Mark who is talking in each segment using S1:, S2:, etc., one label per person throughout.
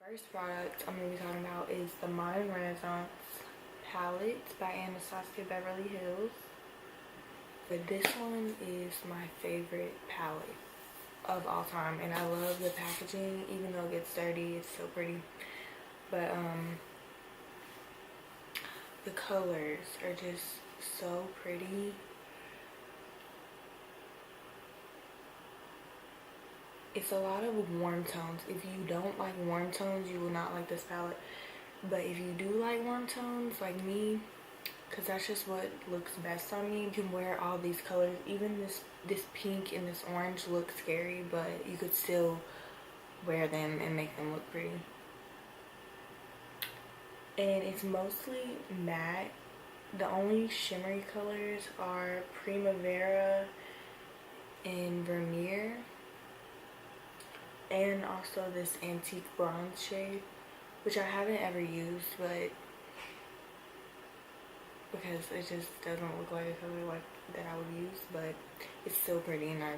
S1: First product I'm going to be talking about is the Modern Renaissance palette by Anastasia Beverly Hills. But this one is my favorite palette of all time, and I love the packaging. Even though it gets dirty, it's so pretty. But the colors are just so pretty. It's a lot of warm tones. If you don't like warm tones, you will not like this palette. But if you do like warm tones, like me, because that's just what looks best on me, you can wear all these colors. Even this pink and this orange look scary, but you could still wear them and make them look pretty. And it's mostly matte. The only shimmery colors are Primavera and Vermeer, and also this antique bronze shade, which I haven't ever used, but because it just doesn't look like a color like that I would use, but it's still pretty and I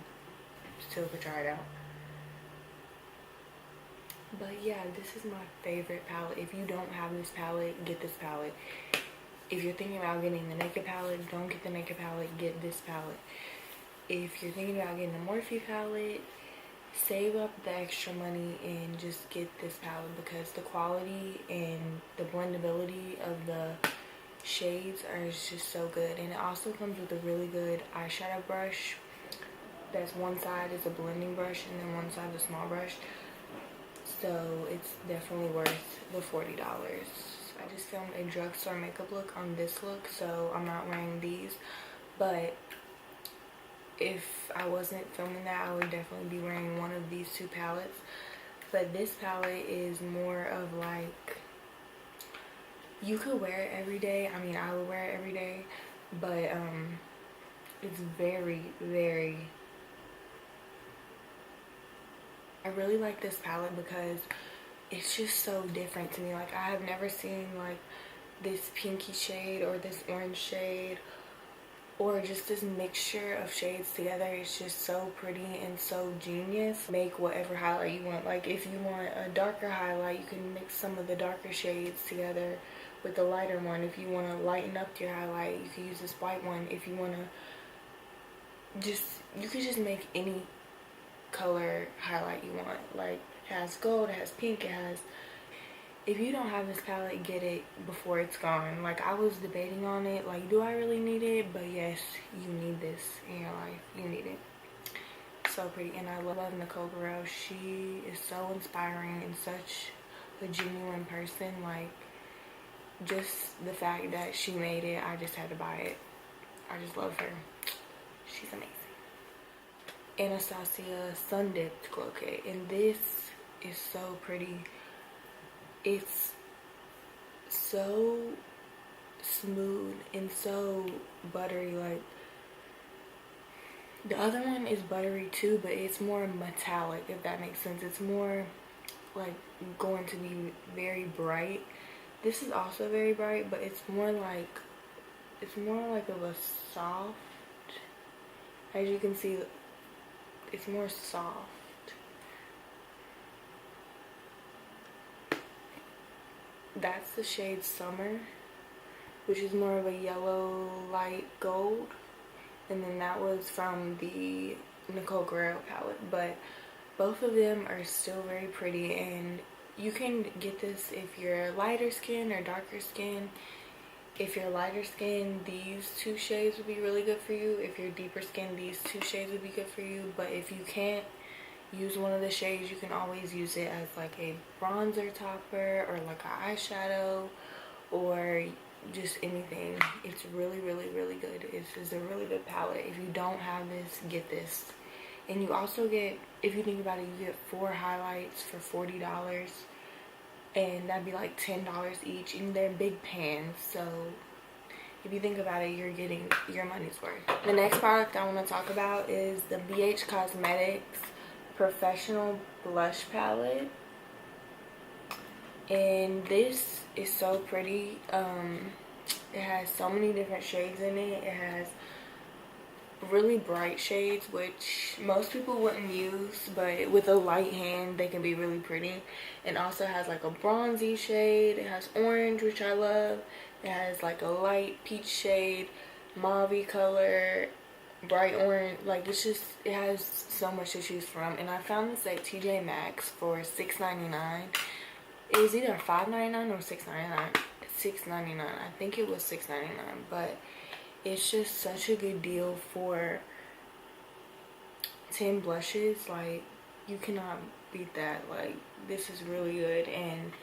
S1: still could try it out. But yeah, this is my favorite palette. If you don't have this palette, get this palette. If you're thinking about getting the Naked palette, don't get the Naked palette, get this palette. If you're thinking about getting the Morphe palette, save up the extra money and just get this palette, because the quality and the blendability of the shades are just so good. And it also comes with a really good eyeshadow brush. That's one side is a blending brush and then one side is a small brush. So it's definitely worth the $40. I just filmed a drugstore makeup look on this look, so I'm not wearing these. But if I wasn't filming that, I would definitely be wearing one of these two palettes. But this palette is more of like, you could wear it every day. I mean, I would wear it every day, but it's very, very, I really like this palette because it's just so different to me. Like, I have never seen like this pinky shade or this orange shade, or just this mixture of shades together. It's just so pretty and so genius. Make whatever highlight you want. Like, if you want a darker highlight, you can mix some of the darker shades together with the lighter one. If you want to lighten up your highlight, you can use this white one. If you want to you could just make any color highlight you want. Like, it has gold, it has pink, it has... If you don't have this palette, get it before it's gone. Like, I was debating on it, like, do I really need it? But yes, you need this in your life. You need it. So pretty. And I love Nicole. She is so inspiring and such a genuine person. Like, just the fact that she made it, I just had to buy it. I just love her. She's amazing. Anastasia Sundipped Glow Kit. And this is so pretty. It's so smooth and so buttery. Like, the other one is buttery too, but it's more metallic, if that makes sense. It's more like going to be very bright. This is also very bright, but it's more like of a soft, as you can see, it's more soft. That's the shade Summer, which is more of a yellow light gold, and then that was from the Nicole Guerriero palette. But both of them are still very pretty, and you can get this if you're lighter skin or darker skin. If you're lighter skin, these two shades would be really good for you. If you're deeper skin, these two shades would be good for you. But if you can't use one of the shades, you can always use it as like a bronzer topper or like an eyeshadow or just anything. It's really, really, really good. It's a really good palette. If you don't have this, get this. And you also get, if you think about it, you get 4 highlights for $40, and that'd be like $10 each, and they're big pans. So if you think about it, you're getting your money's worth. The next product I want to talk about is the BH Cosmetics Professional Blush Palette, and this is so pretty. It has so many different shades in it. It has really bright shades, which most people wouldn't use, but with a light hand they can be really pretty. And also has like a bronzy shade. It has orange, which I love. It has like a light peach shade, mauve color, bright orange. Like, it's just, it has so much to choose from. And I found this at TJ Maxx for $6.99. It was either $5.99 or $6.99. $6.99. I think it was $6.99, but it's just such a good deal for 10 blushes. Like, you cannot beat that. Like, this is really good. And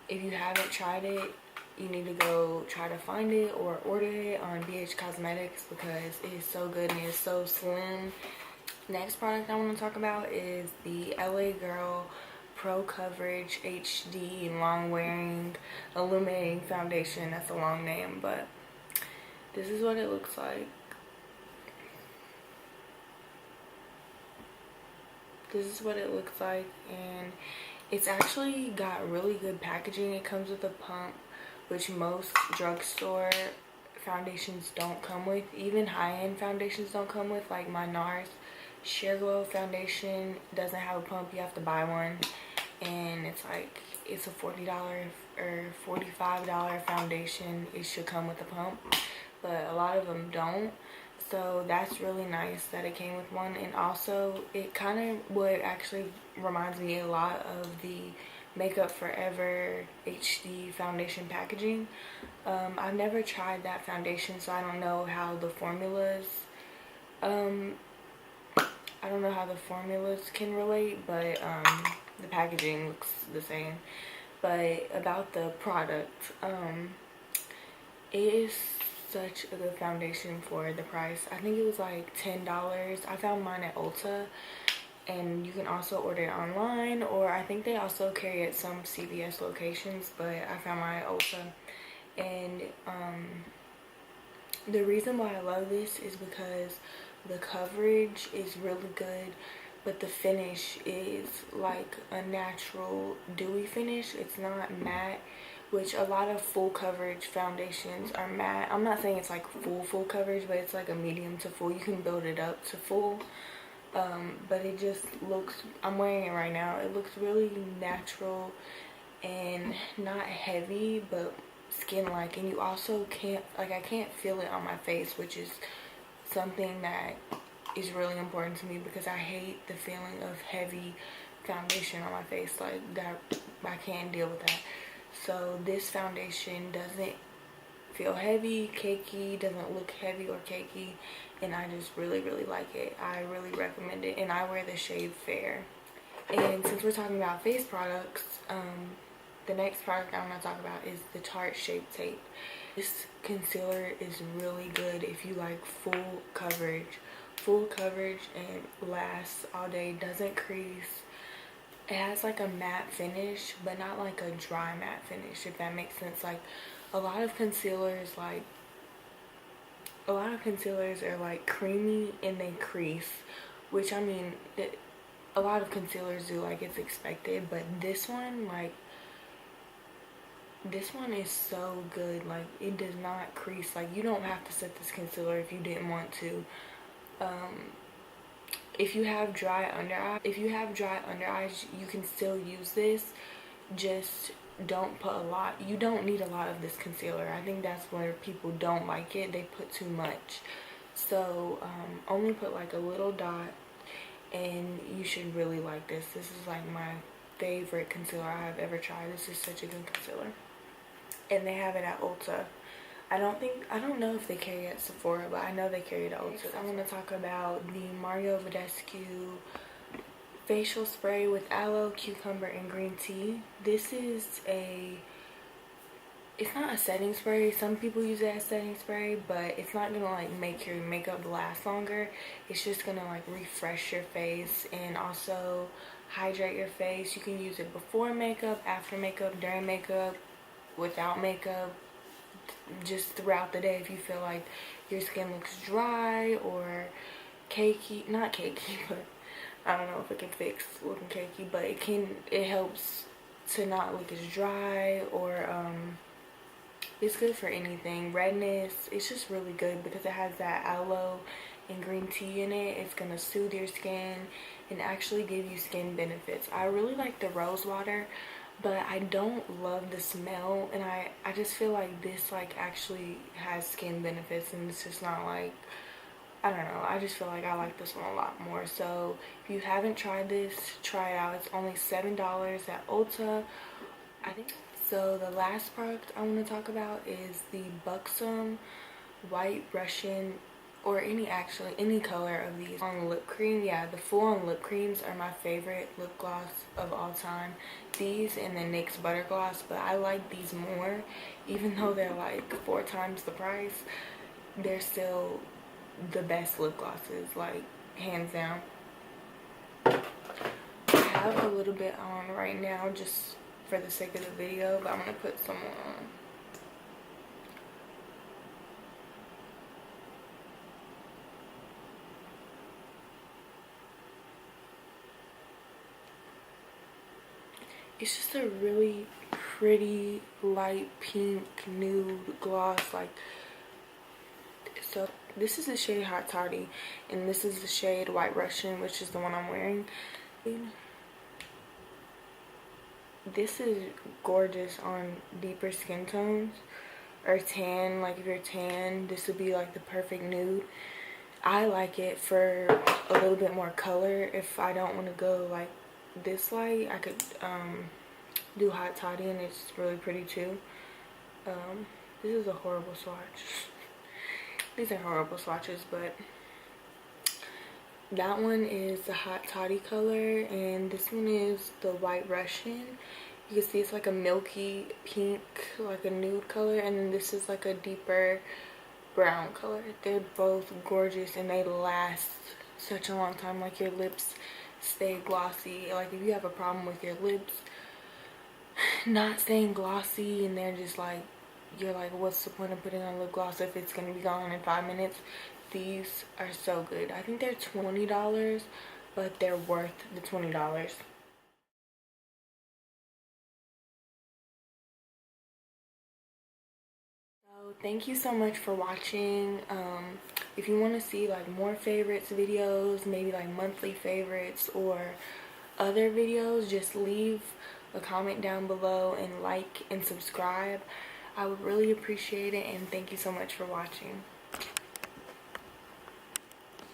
S1: if you haven't tried it, you need to go try to find it or order it on BH Cosmetics, because it is so good and it's so slim. Next product I want to talk about is the LA Girl Pro Coverage HD Long Wearing Illuminating Foundation. That's a long name, but this is what it looks like. This is what it looks like, and it's actually got really good packaging. It comes with a pump, which most drugstore foundations don't come with. Even high-end foundations don't come with. Like my NARS Sheer Glow foundation doesn't have a pump. You have to buy one, and it's like, it's a $40 or $45 foundation. It should come with a pump, but a lot of them don't. So that's really nice that it came with one. And also, it kind of what actually reminds me a lot of the Makeup Forever HD foundation packaging. I've never tried that foundation, so I don't know how the formulas can relate, but the packaging looks the same. But about the product, it is such a good foundation for the price. I think it was like $10. I found mine at Ulta, and you can also order it online, or I think they also carry it at some CVS locations, but I found mine at Ulta. And the reason why I love this is because the coverage is really good, but the finish is like a natural dewy finish. It's not matte, which a lot of full coverage foundations are matte. I'm not saying it's like full coverage, but it's like a medium to full. You can build it up to full, but it just looks, I'm wearing it right now, it looks really natural and not heavy, but skin-like. And you also can't, like, I can't feel it on my face, which is something that is really important to me, because I hate the feeling of heavy foundation on my face. Like, that, I can't deal with that. So this foundation doesn't feel heavy, cakey, doesn't look heavy or cakey, and I just really like it. I really recommend it, and I wear the shade Fair. And since we're talking about face products, the next product I'm going to talk about is the Tarte Shape Tape. This concealer is really good if you like full coverage and lasts all day, doesn't crease. It has like a matte finish, but not like a dry matte finish, if that makes sense. Like, a lot of concealers are like creamy and they crease, which, I mean, a lot of concealers do, like, it's expected, but this one, like, this one is so good. Like, it does not crease. Like, you don't have to set this concealer if you didn't want to. If you have dry under eyes, you can still use this. Just don't put a lot. You don't need a lot of this concealer. I think that's where people don't like it. They put too much. So only put like a little dot, and you should really like this. This is like my favorite concealer I have ever tried. This is such a good concealer, and they have it at Ulta. I don't know if they carry it at Sephora, but I know they carry it at Ulta. I'm going to talk about the Mario Badescu facial spray with aloe, cucumber, and green tea. This is it's not a setting spray. Some people use it as setting spray, but it's not going to like make your makeup last longer. It's just going to like refresh your face and also hydrate your face. You can use it before makeup, after makeup, during makeup, without makeup, just throughout the day if you feel like your skin looks dry or cakey. Not cakey, but I don't know if it can fix looking cakey, but it helps to not look as dry, or it's good for anything. Redness, it's just really good because it has that aloe and green tea in it. It's gonna soothe your skin and actually give you skin benefits. I really like the rose water, but I don't love the smell, and I just feel like this like actually has skin benefits, and it's just not like, I don't know, I just feel like I like this one a lot more. So if you haven't tried this, try it out. It's only $7 at Ulta, I think. So the last product I want to talk about is the Buxom White Russian, or any color of these on lip cream. Yeah, the full-on lip creams are my favorite lip gloss of all time. These and the NYX Butter Gloss, but I like these more. Even though they're like 4 times the price, they're still the best lip glosses, like hands down. I have a little bit on right now just for the sake of the video, but I'm gonna put some more on. It's just a really pretty light pink nude gloss. Like, so this is the shade Hot Toddy, and this is the shade White Russian, which is the one I'm wearing. This is gorgeous on deeper skin tones or tan. Like if you're tan, this would be like the perfect nude. I like it for a little bit more color. If I don't want to go like this light, I could do Hot Toddy, and it's really pretty too. This is a horrible swatch. These are horrible swatches, but that one is the Hot Toddy color, and this one is the White Russian. You can see it's like a milky pink, like a nude color, and then this is like a deeper brown color. They're both gorgeous, and they last such a long time. Like, your lips stay glossy. Like, if you have a problem with your lips not staying glossy and they're just like, you're like, what's the point of putting on lip gloss if it's gonna be gone in 5 minutes? These are so good. I think they're $20, but they're worth the $20. So thank you so much for watching. If you want to see like more favorites videos, maybe like monthly favorites or other videos, just leave a comment down below and like and subscribe. I would really appreciate it, and thank you so much for watching.